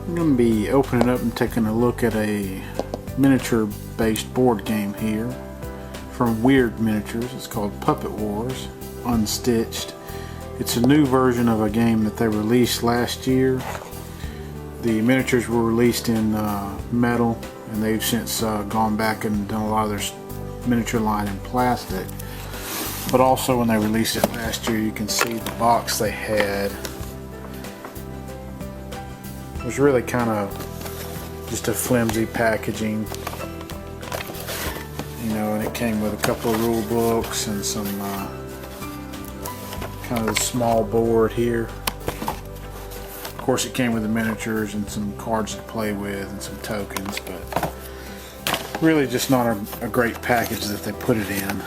I'm going to be opening up and taking a look at a miniature based board game here from Wyrd Miniatures. It's called Puppet Wars Unstitched. It's a new version of a game that they released last year. The miniatures were released in metal, and they've since gone back and done a lot of their miniature line in plastic. But also when they released it last year, you can see the box they had. It was really kind of just a flimsy packaging, you know, and it came with a couple of rule books and some kind of a small board here. Of course, it came with the miniatures and some cards to play with and some tokens, but really just not a great package that they put it in.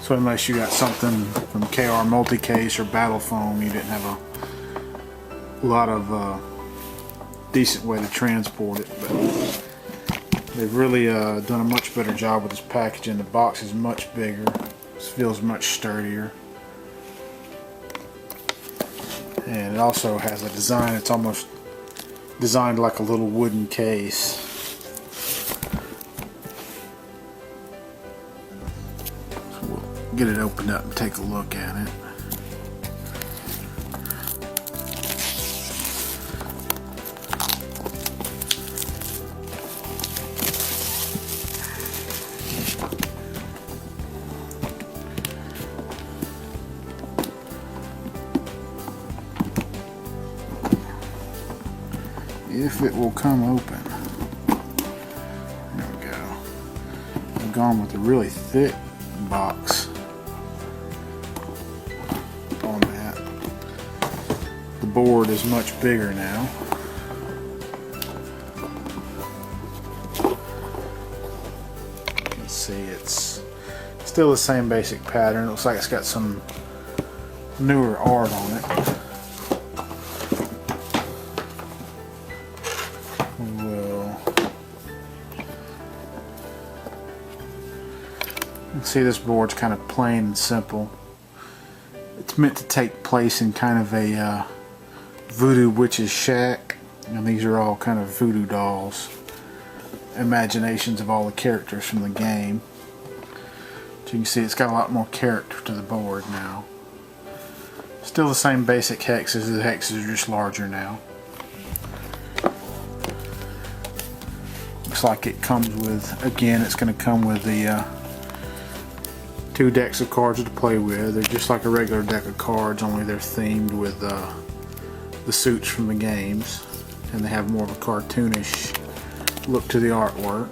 So unless you got something from KR Multicase or Battle Foam, you didn't have a lot of decent way to transport it. But they've really done a much better job with this packaging. The box is much bigger. It feels much sturdier. And it also has a design, it's almost designed like a little wooden case. So we'll get it opened up and take a look at it. If it will come open. There we go. I've gone with a really thick box on that. The board is much bigger now. You can see it's still the same basic pattern. It looks like it's got some newer art on it. You can see this board's kind of plain and simple. It's meant to take place in kind of a voodoo witch's shack, and these are all kind of voodoo dolls, imaginations of all the characters from the game. So you can see it's got a lot more character to the board now. Still the same basic hexes, the hexes are just larger now. Looks like it comes with, again, it's going to come with the 2 decks of cards to play with. They're just like a regular deck of cards, only they're themed with the suits from the games, and they have more of a cartoonish look to the artwork.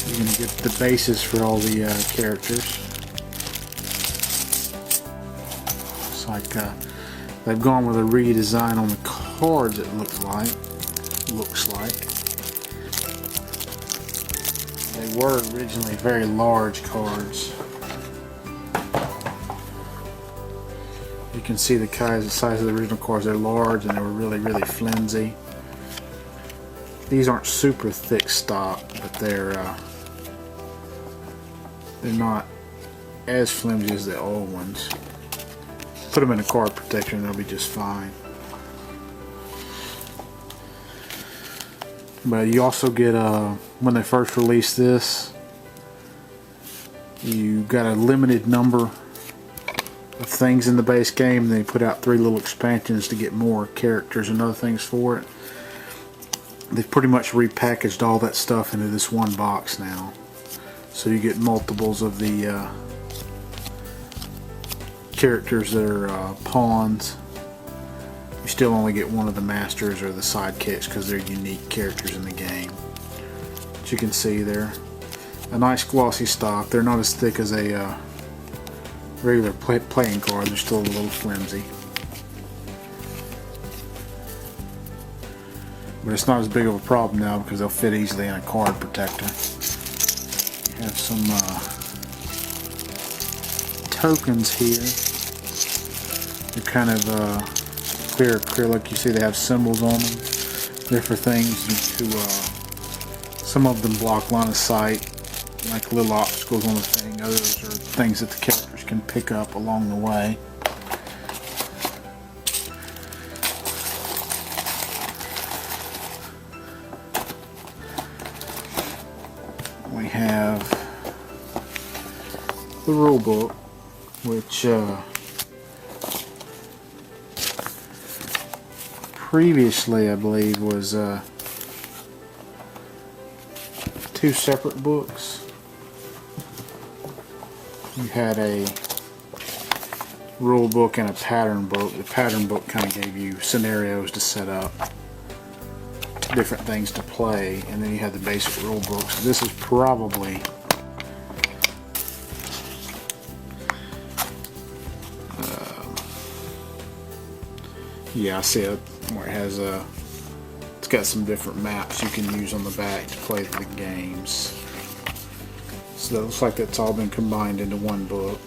You're going to get the bases for all the characters. It's like they've gone with a redesign on the cards, it looks like. They were originally very large cards. You can see the size of the original cards. They're large and they were really, really flimsy. These aren't super thick stock, but they're not as flimsy as the old ones. Put them in a card protector and they'll be just fine. But you also get, when they first released this, you got a limited number of things in the base game. They put out 3 little expansions to get more characters and other things for it. They've pretty much repackaged all that stuff into this one box now. So you get multiples of the characters that are pawns. You still only get one of the masters or the sidekicks because they're unique characters in the game. But you can see they're a nice glossy stock. They're not as thick as a regular playing card. They're still a little flimsy. But it's not as big of a problem now because they'll fit easily in a card protector. You have some tokens here. They're kind of clear acrylic. You see they have symbols on them. They're for things to, some of them block line of sight, like little obstacles on the thing. Others are things that the characters can pick up along the way. have the rule book, which previously I believe was 2 separate books. You had a rule book and a pattern book. The pattern book kind of gave you scenarios to set up, different things to play, and then you had the basic rule book. So this is probably yeah, I see it where it has it's got some different maps you can use on the back to play the games. So it looks like that's all been combined into one book.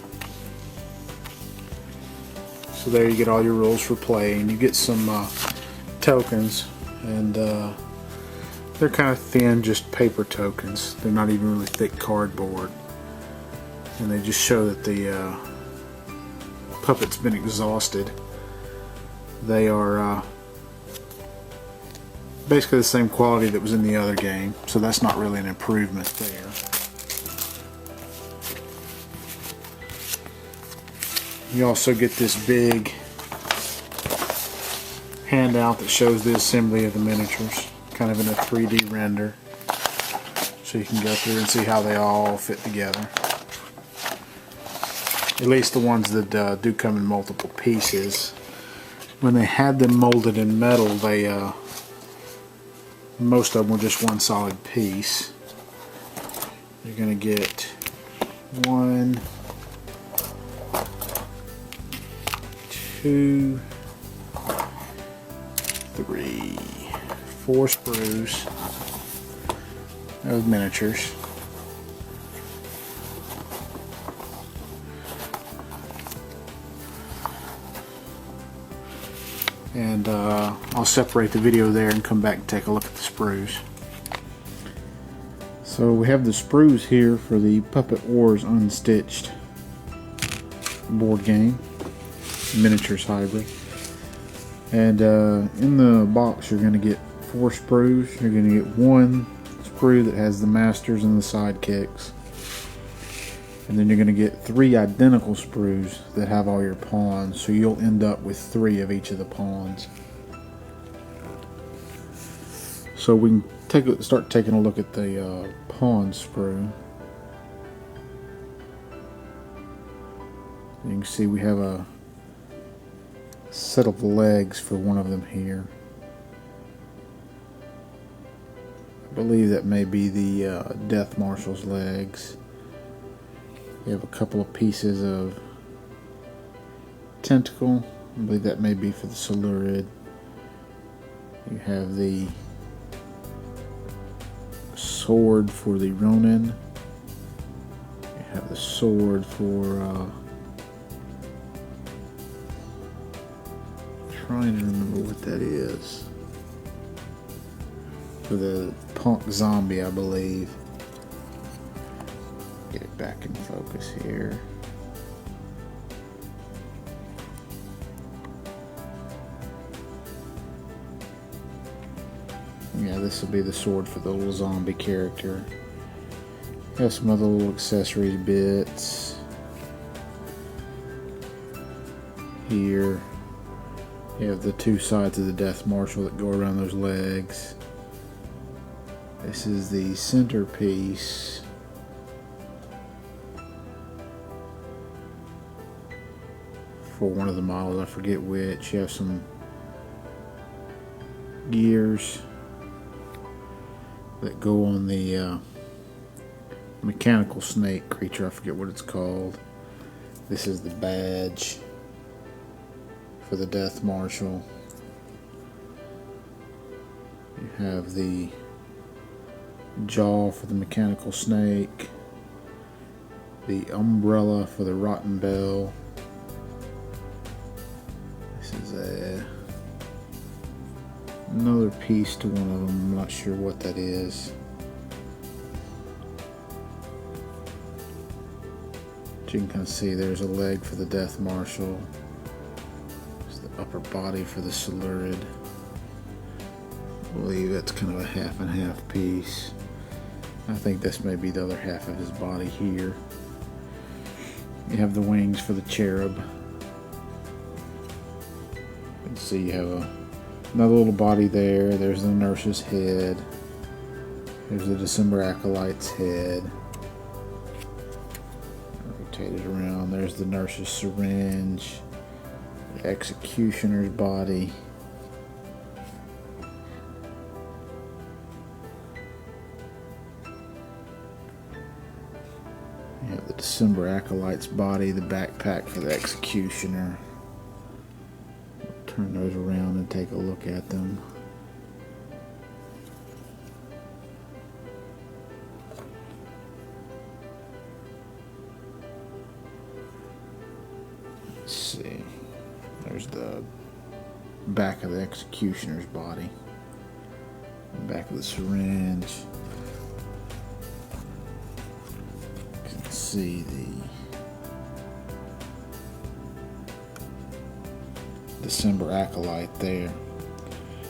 So there you get all your rules for play, and you get some tokens, and they're kind of thin, just paper tokens. They're not even really thick cardboard, and they just show that the puppet's been exhausted. They are basically the same quality that was in the other game, so that's not really an improvement there. You also get this big handout that shows the assembly of the miniatures, kind of in a 3D render, so you can go through and see how they all fit together. At least the ones that do come in multiple pieces. When they had them molded in metal, they most of them were just one solid piece. You're going to get 1, 2, 3, 4 sprues of miniatures. And I'll separate the video there and come back and take a look at the sprues. So we have the sprues here for the Puppet Wars Unstitched board game, miniatures hybrid. And in the box you're going to get 4 sprues. You're going to get 1 sprue that has the masters and the sidekicks. And then you're going to get 3 identical sprues that have all your pawns, so you'll end up with 3 of each of the pawns. So we can start taking a look at the pawn sprue. You can see we have a set of legs for one of them here. I believe that may be the Death Marshal's legs. You have a couple of pieces of tentacle. I believe that may be for the Silurid. You have the sword for the Ronin. You have the sword for trying to remember what that is. For the punk zombie, I believe. Get it back in focus here. Yeah, this will be the sword for the little zombie character. Have some other little accessories bits. Here you have the 2 sides of the Death Marshal that go around those legs. This is the centerpiece. For one of the models, I forget which. You have some gears that go on the mechanical snake creature. I forget what it's called. This is the badge for the Death Marshal. You have the jaw for the mechanical snake, the umbrella for the Rotten Bell. This is another piece to one of them. I'm not sure what that is. But you can kind of see there's a leg for the Death Marshal. There's the upper body for the Silurid. I believe that's kind of a half and half piece. I think this may be the other half of his body here. You have the wings for the cherub. You can see you have another little body there. There's the nurse's head. There's the December Acolyte's head. Rotate it around. There's the nurse's syringe. The executioner's body. You have the December Acolyte's body, the backpack for the executioner. Turn those around and take a look at them. Let's see. There's the back of the executioner's body. The back of the syringe. You can see the December Acolyte there.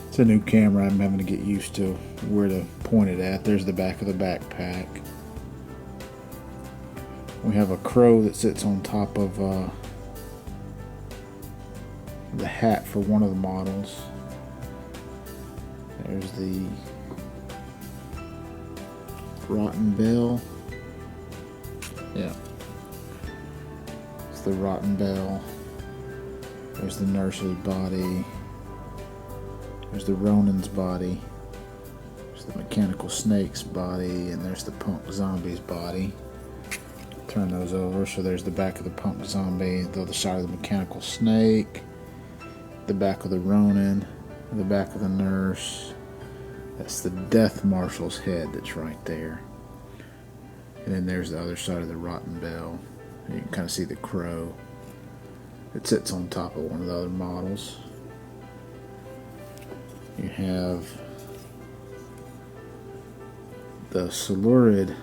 It's a new camera. I'm having to get used to where to point it at. There's the back of the backpack. We have a crow that sits on top of the hat for one of the models. There's the rotten bell. Yeah. It's the rotten bell. There's the nurse's body. There's the Ronin's body. There's the mechanical snake's body. And there's the punk zombie's body. Turn those over. So there's the back of the punk zombie, the other side of the mechanical snake, the back of the Ronin, the back of the nurse. That's the Death Marshal's head that's right there. And then there's the other side of the rotten bell. You can kind of see the crow. It sits on top of one of the other models. You have the Silurid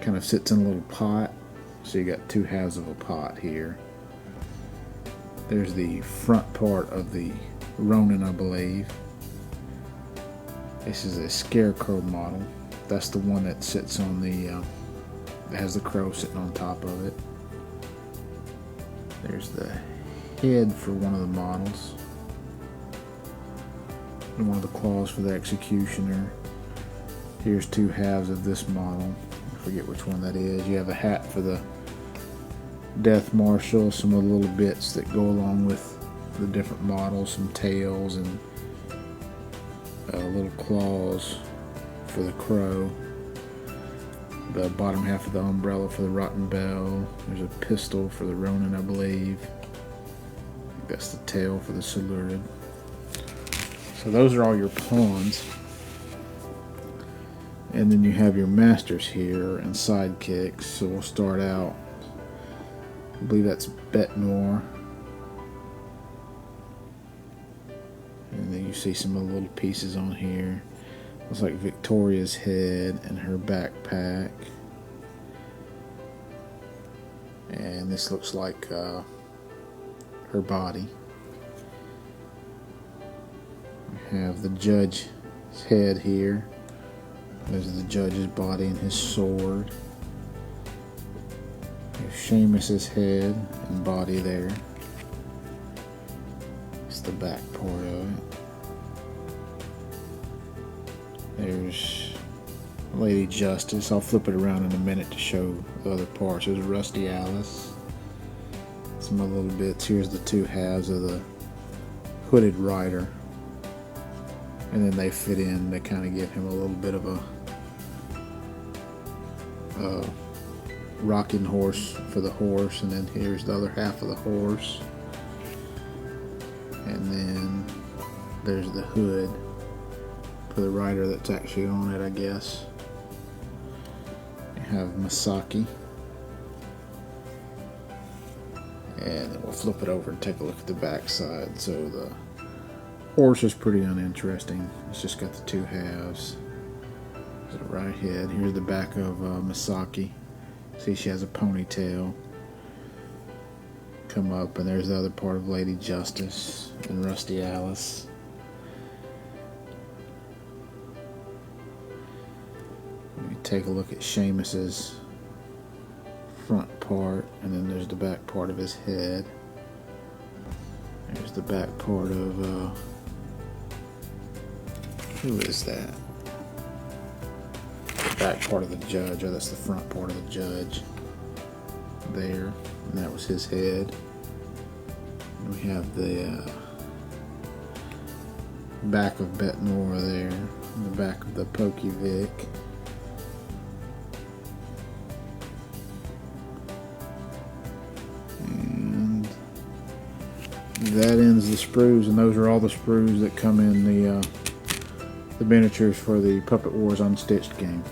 kind of sits in a little pot. So you got two halves of a pot here. There's the front part of the Ronin, I believe. This is a Scarecrow model. That's the one that sits on the, that has the crow sitting on top of it. There's the head for one of the models. And one of the claws for the executioner. Here's two halves of this model. I forget which one that is. You have a hat for the Death Marshal, some of the little bits that go along with the different models, some tails and little claws for the crow. The bottom half of the umbrella for the rotten bell. There's a pistol for the Ronin, I believe. That's the tail for the Silurid. So those are all your pawns. And then you have your masters here and sidekicks. So we'll start out. I believe that's Bet Noir. And then you see some of the little pieces on here. Looks like Victoria's head and her backpack. And this looks like her body. We have the judge's head here. There's the judge's body and his sword. There's Seamus's head and body there. It's the back part of it. There's Lady Justice. I'll flip it around in a minute to show the other parts. There's Rusty Alice. Some other little bits. Here's the two halves of the Hooded Rider. And then they fit in. They kind of give him a little bit of a rocking horse for the horse. And then here's the other half of the horse. And then there's the hood for the rider that's actually on it, I guess. You have Masaki. And then we'll flip it over and take a look at the back side. So the horse is pretty uninteresting. It's just got the two halves. There's the right head. Here's the back of Masaki. See, she has a ponytail. Come up, and there's the other part of Lady Justice and Rusty Alice. Let me take a look at Seamus's front part, and then there's the back part of his head. There's the back part of who is that? The back part of the judge. Oh, that's the front part of the judge. There, and that was his head. And we have the back of Bet Nora there, and the back of the Pokey Vic. And that ends the sprues, and those are all the sprues that come in the miniatures for the Puppet Wars Unstitched game.